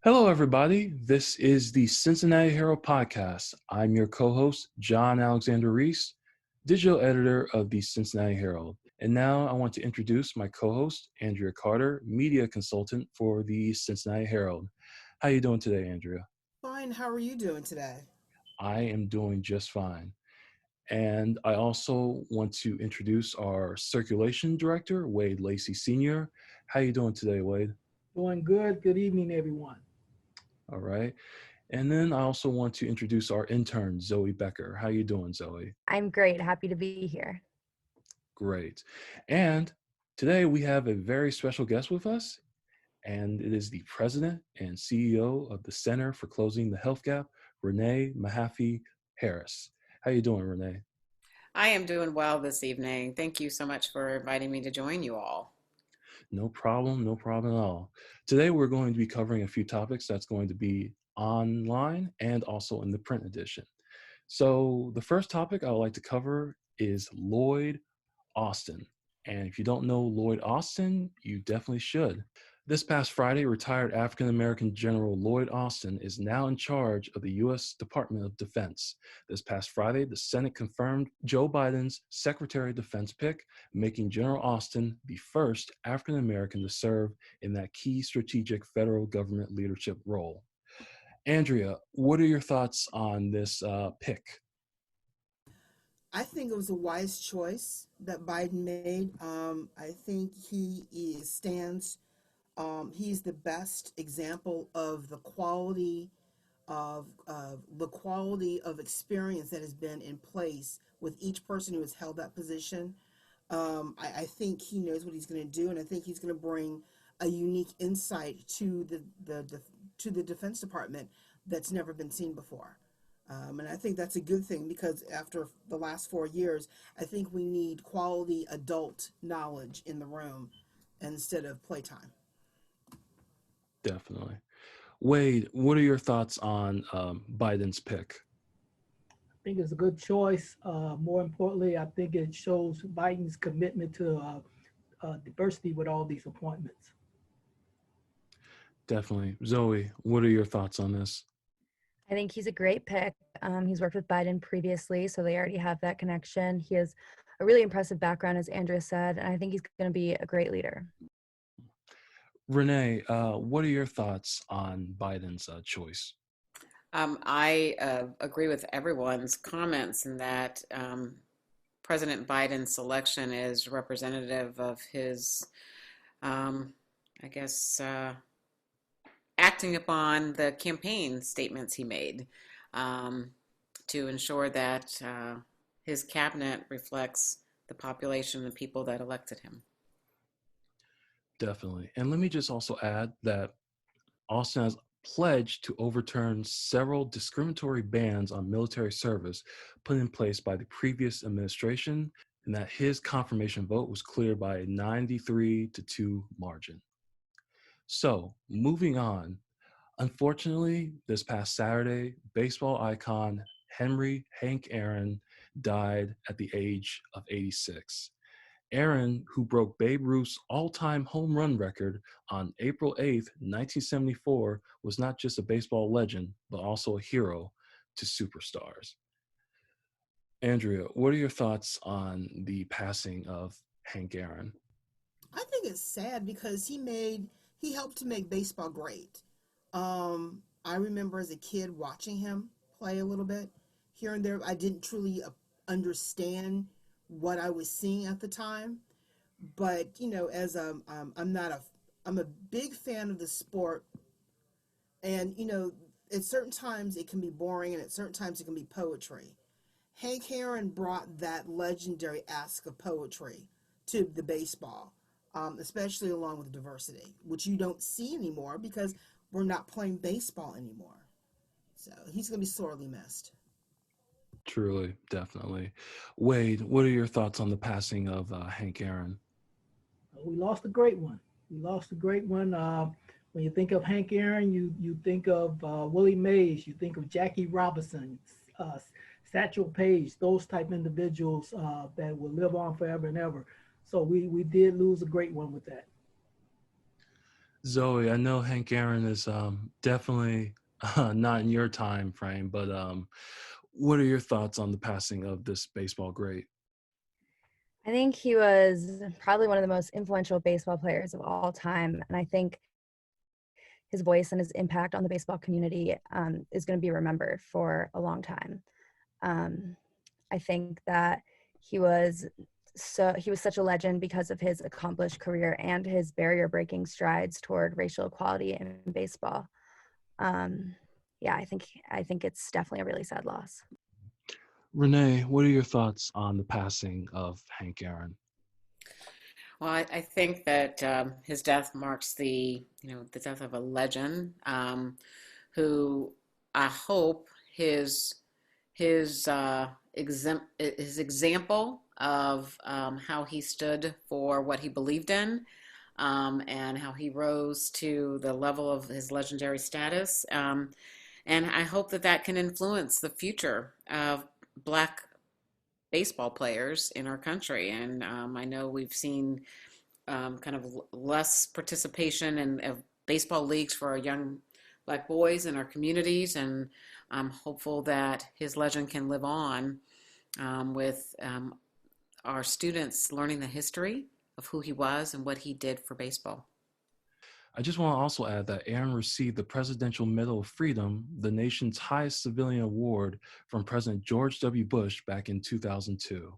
Hello, everybody. This is the Cincinnati Herald podcast. I'm your co-host, John Alexander Reese, digital editor of the Cincinnati Herald. And now I want to introduce my co-host, Andria Carter, media consultant for the Cincinnati Herald. How are you doing today, Andrea? Fine. How are you doing today? I am doing just fine. And I also want to introduce our circulation director, Wade Lacey Sr. How are you doing today, Wade? Doing good. Good evening, everyone. All right. And then I also want to introduce our intern, Zoey Becker. How you doing, Zoey? I'm great. Happy to be here. Great. And today we have a very special guest with us, and it is the president and CEO of the Center for Closing the Health Gap, Renee Mahaffey Harris. How you doing, Renee? I am doing well this evening. Thank you so much for inviting me to join you all. No problem at all. Today we're going to be covering a few topics that's going to be online and also in the print edition. So the first topic I would like to cover is Lloyd Austin. And if you don't know Lloyd Austin, you definitely should. This past Friday, retired African-American General Lloyd Austin is now in charge of the U.S. Department of Defense. This past Friday, the Senate confirmed Joe Biden's Secretary of Defense pick, making General Austin the first African-American to serve in that key strategic federal government leadership role. Andria, what are your thoughts on this pick? I think it was a wise choice that Biden made. I think he's the best example of the quality of experience that has been in place with each person who has held that position. I think he knows what he's going to do, and I think he's going to bring a unique insight to the Defense Department that's never been seen before. And I think that's a good thing because after the last 4 years, I think we need quality adult knowledge in the room instead of playtime. Definitely. Wade, what are your thoughts on Biden's pick? I think it's a good choice. More importantly, I think it shows Biden's commitment to diversity with all these appointments. Definitely. Zoey, what are your thoughts on this? I think he's a great pick. He's worked with Biden previously, so they already have that connection. He has a really impressive background, as Andrea said, and I think he's going to be a great leader. Renee, what are your thoughts on Biden's choice? I agree with everyone's comments in that President Biden's selection is representative of his, acting upon the campaign statements he made to ensure that his cabinet reflects the population and people that elected him. Definitely. And let me just also add that Austin has pledged to overturn several discriminatory bans on military service put in place by the previous administration, and that his confirmation vote was cleared by a 93-2 margin. So, moving on, unfortunately, this past Saturday, baseball icon Hank Aaron died at the age of 86. Aaron, who broke Babe Ruth's all-time home run record on April 8th, 1974, was not just a baseball legend, but also a hero to superstars. Andrea, what are your thoughts on the passing of Hank Aaron? I think it's sad because he helped to make baseball great. I remember as a kid watching him play a little bit here and there. I didn't truly understand what I was seeing at the time, but as I'm a big fan of the sport, and at certain times it can be boring, and at certain times it can be poetry. Hank Aaron brought that legendary ask of poetry to the baseball, especially along with diversity, which you don't see anymore because we're not playing baseball anymore. So he's going to be sorely missed. Truly, definitely. Wade, what are your thoughts on the passing of Hank Aaron? We lost a great one. When you think of Hank Aaron, you think of Willie Mays, you think of Jackie Robinson, Satchel Paige, those type individuals that will live on forever and ever. So we did lose a great one with that. Zoe, I know Hank Aaron is definitely not in your time frame, but what are your thoughts on the passing of this baseball great? I think he was probably one of the most influential baseball players of all time. And I think his voice and his impact on the baseball community is going to be remembered for a long time. Um, I think that he was such a legend because of his accomplished career and his barrier-breaking strides toward racial equality in baseball. Um, yeah, I think it's definitely a really sad loss. Renee, what are your thoughts on the passing of Hank Aaron? Well, I think that his death marks the death of a legend who I hope his example of how he stood for what he believed in, and how he rose to the level of his legendary status. And I hope that that can influence the future of Black baseball players in our country. And I know we've seen kind of less participation in baseball leagues for our young Black boys in our communities, and I'm hopeful that his legend can live on with our students learning the history of who he was and what he did for baseball. I just want to also add that Aaron received the Presidential Medal of Freedom, the nation's highest civilian award, from President George W. Bush back in 2002.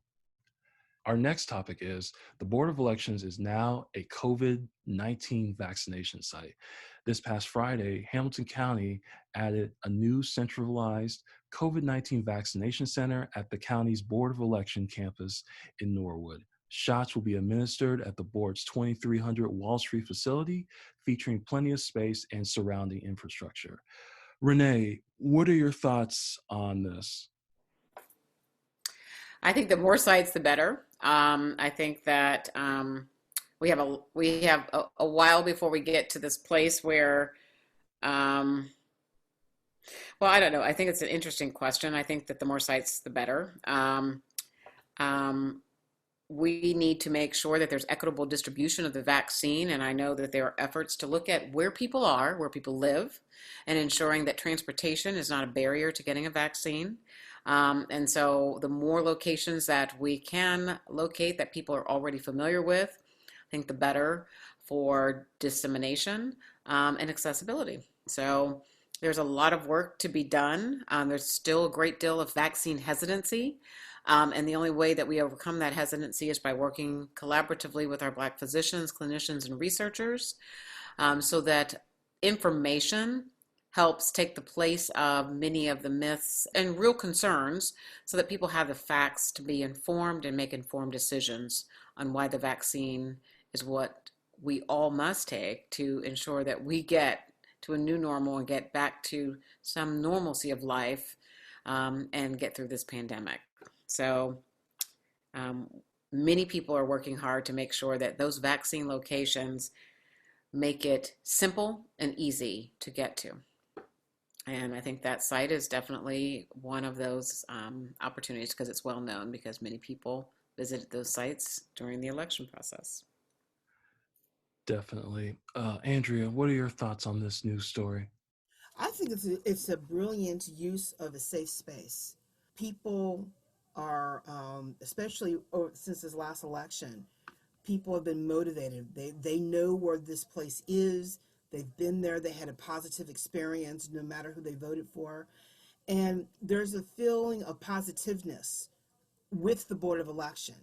Our next topic is the Board of Elections is now a COVID-19 vaccination site. This past Friday, Hamilton County added a new centralized COVID-19 vaccination center at the county's Board of Election campus in Norwood. Shots will be administered at the board's 2300 Wall Street facility, featuring plenty of space and surrounding infrastructure. Renee, what are your thoughts on this? I think the more sites, the better. I think that we have a while before we get to this place where, well, I don't know. I think it's an interesting question. I think that the more sites, the better. We need to make sure that there's equitable distribution of the vaccine, and I know that there are efforts to look at where people are, where people live, and ensuring that transportation is not a barrier to getting a vaccine. And so the more locations that we can locate that people are already familiar with, I think the better for dissemination and accessibility. So there's a lot of work to be done. There's still a great deal of vaccine hesitancy. And the only way that we overcome that hesitancy is by working collaboratively with our Black physicians, clinicians, and researchers, so that information helps take the place of many of the myths and real concerns, so that people have the facts to be informed and make informed decisions on why the vaccine is what we all must take to ensure that we get to a new normal and get back to some normalcy of life, and get through this pandemic. So many people are working hard to make sure that those vaccine locations make it simple and easy to get to. And I think that site is definitely one of those opportunities, because it's well known, because many people visited those sites during the election process. Definitely. Andrea, what are your thoughts on this news story? I think it's a brilliant use of a safe space. People are, especially since this last election, people have been motivated. They know where this place is. They've been there. They had a positive experience, no matter who they voted for. And there's a feeling of positiveness with the Board of Election.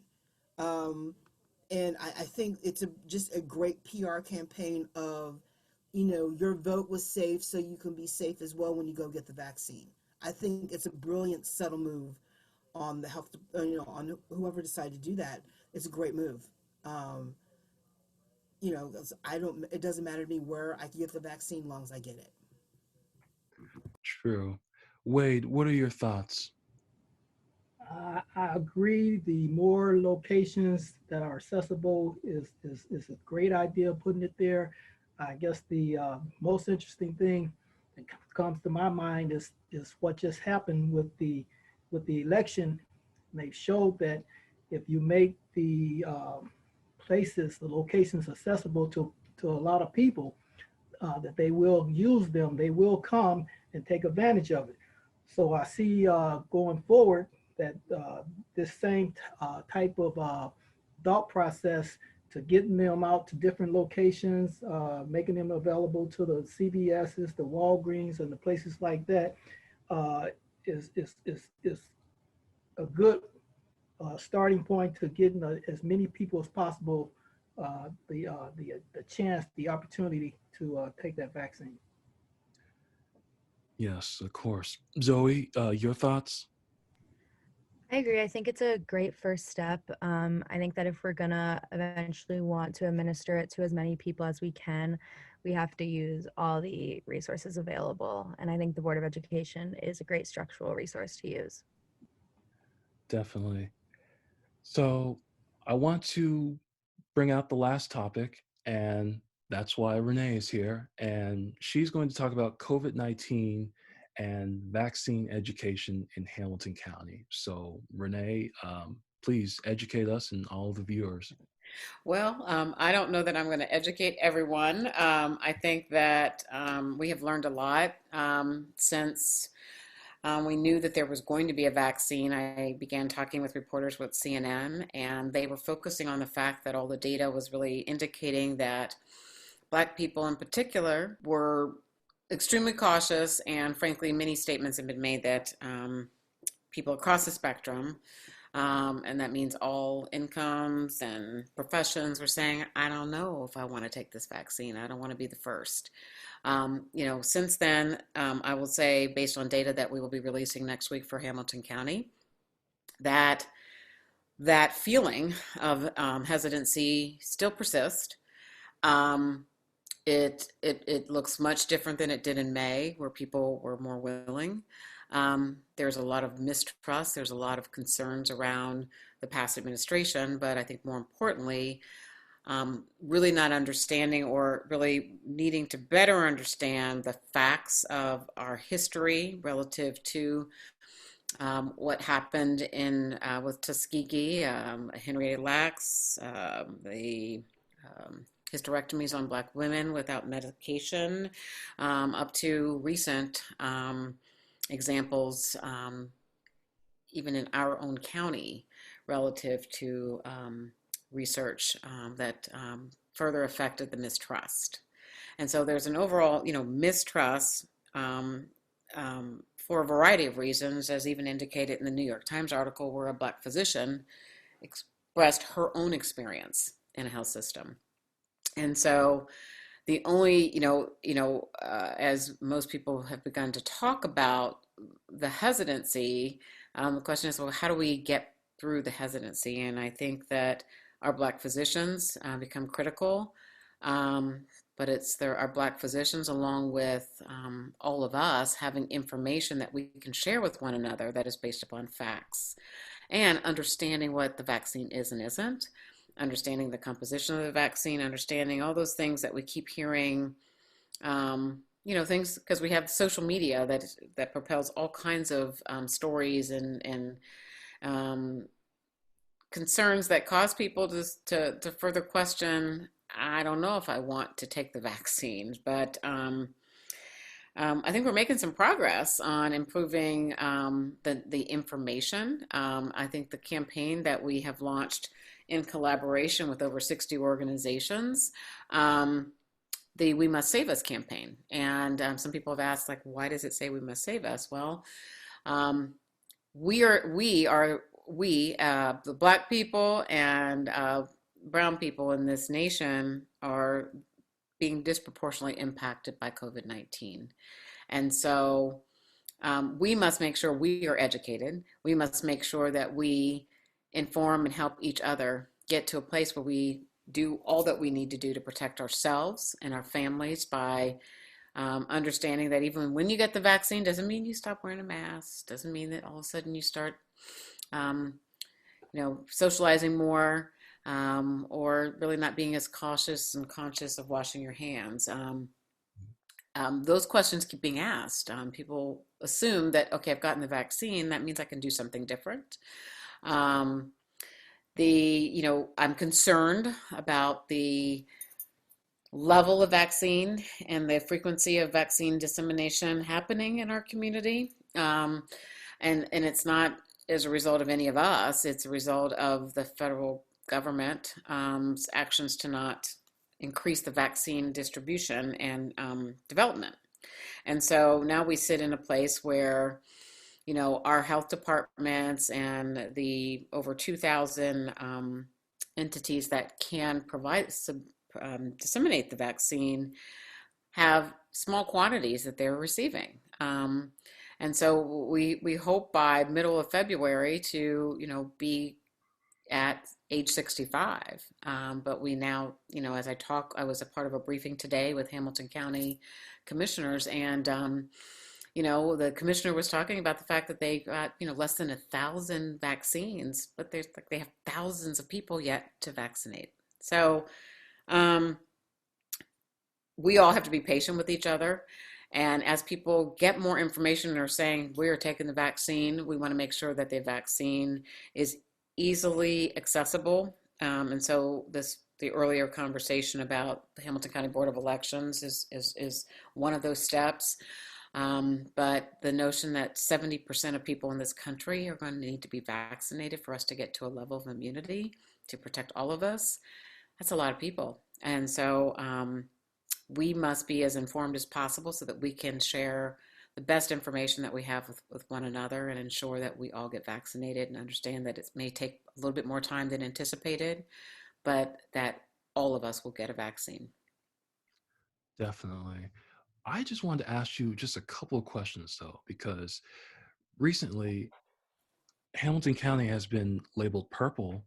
And I think it's just a great PR campaign of, your vote was safe, so you can be safe as well when you go get the vaccine. I think it's a brilliant, subtle move on the health, on whoever decided to do that. It's a great move. It doesn't matter to me where I can get the vaccine, as long as I get it. True. Wade, what are your thoughts? I agree. The more locations that are accessible is a great idea, putting it there. I guess the most interesting thing that comes to my mind is what just happened with the election. And they showed that if you make the locations accessible to a lot of people, that they will use them, they will come and take advantage of it. So I see going forward that this same type of thought process to getting them out to different locations, making them available to the CVS's, the Walgreens, and the places like that is a good starting point to getting as many people as possible the chance, the opportunity to take that vaccine. Yes, of course. Zoe, your thoughts? I agree. I think it's a great first step. I think that if we're gonna eventually want to administer it to as many people as we can, we have to use all the resources available. And I think the Board of Education is a great structural resource to use. Definitely. So I want to bring out the last topic, and that's why Renee is here. And she's going to talk about COVID-19 and vaccine education in Hamilton County. So, Renee, please educate us and all the viewers. Well, I don't know that I'm going to educate everyone. I think that we have learned a lot since we knew that there was going to be a vaccine. I began talking with reporters with CNN, and they were focusing on the fact that all the data was really indicating that Black people in particular were extremely cautious, and frankly, many statements have been made that people across the spectrum, and that means all incomes and professions, were saying, I don't know if I want to take this vaccine. I don't want to be the first. Since then, I will say, based on data that we will be releasing next week for Hamilton County, that feeling of hesitancy still persists. It looks much different than it did in May, where people were more willing. There's a lot of mistrust. There's a lot of concerns around the past administration, but I think more importantly, really not understanding, or really needing to better understand the facts of our history relative to what happened with Tuskegee, Henrietta Lacks, the hysterectomies on Black women without medication, up to recent examples, even in our own county, relative to research that further affected the mistrust. And so there's an overall, mistrust for a variety of reasons, as even indicated in the New York Times article, where a Black physician expressed her own experience in a health system. And so the only, as most people have begun to talk about the hesitancy, the question is, well, how do we get through the hesitancy? And I think that our Black physicians become critical, but our Black physicians, along with all of us, having information that we can share with one another that is based upon facts, and understanding what the vaccine is and isn't, understanding the composition of the vaccine, understanding all those things that we keep hearing, things, because we have social media that propels all kinds of stories and concerns that cause people to further question, I don't know if I want to take the vaccine, but I think we're making some progress on improving the information. I think the campaign that we have launched in collaboration with over 60 organizations, the We Must Save Us campaign. And some people have asked, like, why does it say we must save us? Well, the Black people and brown people in this nation are being disproportionately impacted by COVID-19. And so we must make sure we are educated. We must make sure that we inform and help each other get to a place where we do all that we need to do to protect ourselves and our families, by understanding that even when you get the vaccine, doesn't mean you stop wearing a mask, doesn't mean that all of a sudden you start socializing more, or really not being as cautious and conscious of washing your hands. Those questions keep being asked. People assume that, okay, I've gotten the vaccine, that means I can do something different. I'm concerned about the level of vaccine and the frequency of vaccine dissemination happening in our community. And it's not as a result of any of us, it's a result of the federal government actions to not increase the vaccine distribution and development. And so now we sit in a place where, our health departments and the over 2,000 entities that can disseminate the vaccine have small quantities that they're receiving. And so we hope by middle of February to, be at age 65. But we now, as I was a part of a briefing today with Hamilton County commissioners, and, the commissioner was talking about the fact that they got, less than 1,000 vaccines, but they have thousands of people yet to vaccinate. So we all have to be patient with each other. And as people get more information and are saying we're taking the vaccine, we want to make sure that the vaccine is easily accessible. And so the earlier conversation about the Hamilton County Board of Elections is one of those steps. But the notion that 70% of people in this country are going to need to be vaccinated for us to get to a level of immunity to protect all of us, that's a lot of people. And so we must be as informed as possible so that we can share the best information that we have with one another and ensure that we all get vaccinated, and understand that it may take a little bit more time than anticipated, but that all of us will get a vaccine. Definitely. I just wanted to ask you just a couple of questions, though, because recently Hamilton County has been labeled purple,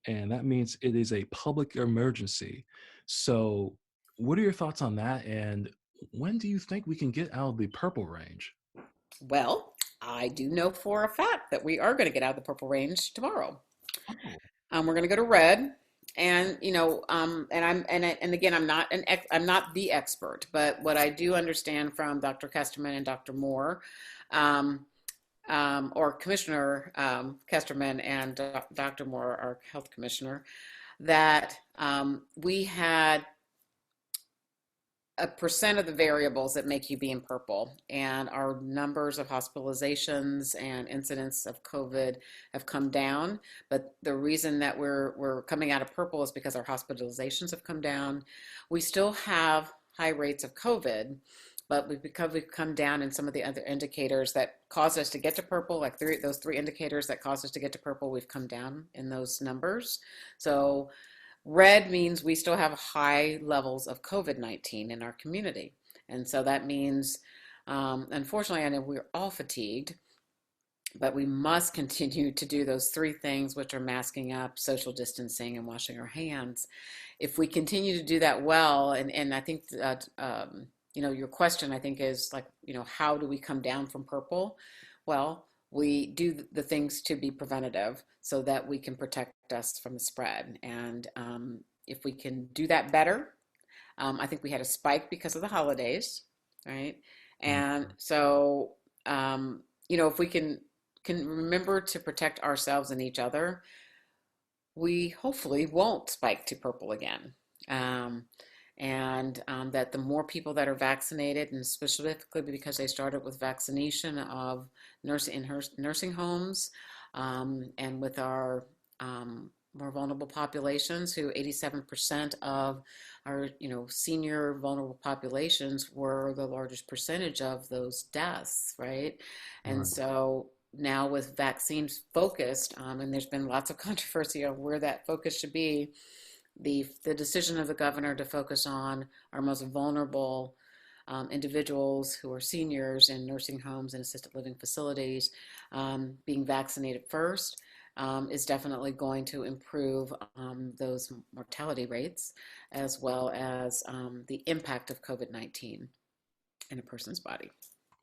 and that means it is a public emergency. So what are your thoughts on that? And when do you think we can get out of the purple range? Well, I do know for a fact that we are going to get out of the purple range tomorrow. We're going to go to red, and again, I'm not the expert, but what I do understand from Dr. Kesterman and Dr. Moore, or Commissioner Kesterman and Dr. Moore, our health commissioner, that we had a percent of the variables that make you be in purple, and our numbers of hospitalizations and incidents of COVID have come down. But the reason that we're coming out of purple is because our hospitalizations have come down. We still have high rates of COVID, but because we've come down in some of the other indicators that caused us to get to purple, like those three indicators that caused us to get to purple, we've come down in those numbers. So red means we still have high levels of COVID-19 in our community. And so that means, unfortunately, I know we're all fatigued, but we must continue to do those three things, which are masking up, social distancing, and washing our hands. If we continue to do that well, and I think that, your question, I think, is like, how do we come down from purple? Well, we do the things to be preventative so that we can protect us from the spread. And if we can do that better, I think we had a spike because of the holidays, right? And so, if we can remember to protect ourselves and each other, we hopefully won't spike to purple again. That the more people that are vaccinated, and specifically because they started with vaccination of nursing homes, and with our more vulnerable populations, who 87% of our senior vulnerable populations were the largest percentage of those deaths, right? And so now with vaccines focused, and there's been lots of controversy on where that focus should be, the decision of the governor to focus on our most vulnerable individuals who are seniors in nursing homes and assisted living facilities being vaccinated first is definitely going to improve those mortality rates, as well as the impact of COVID-19 in a person's body.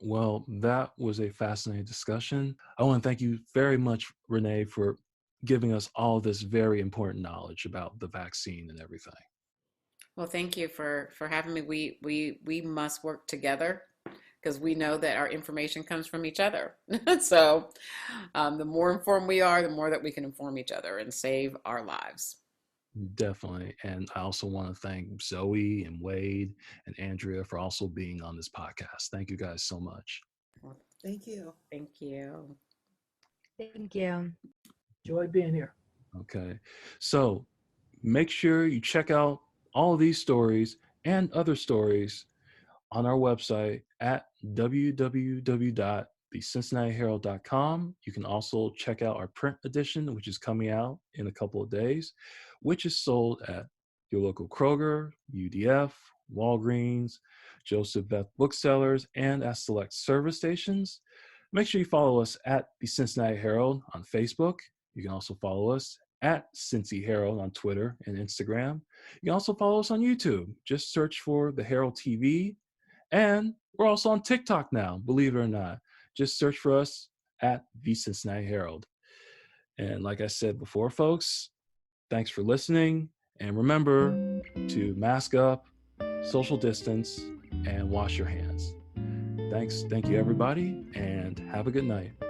Well, that was a fascinating discussion. I want to thank you very much, Renee, for giving us all this very important knowledge about the vaccine and everything. Well, thank you for having me. We must work together because we know that our information comes from each other. So the more informed we are, the more that we can inform each other and save our lives. Definitely. And I also want to thank Zoey and Wade and Andria for also being on this podcast. Thank you guys so much. Thank you. Thank you. Thank you. Joy being here. Okay. So make sure you check out all of these stories and other stories on our website at www.thecincinnatiherald.com. You can also check out our print edition, which is coming out in a couple of days, which is sold at your local Kroger, UDF, Walgreens, Joseph Beth Booksellers, and at select service stations. Make sure you follow us at the Cincinnati Herald on Facebook. You can also follow us at Cincy Herald on Twitter and Instagram. You can also follow us on YouTube. Just search for the Herald TV. And we're also on TikTok now, believe it or not. Just search for us at the Cincinnati Herald. And like I said before, folks, thanks for listening. And remember to mask up, social distance, and wash your hands. Thanks. Thank you, everybody, and have a good night.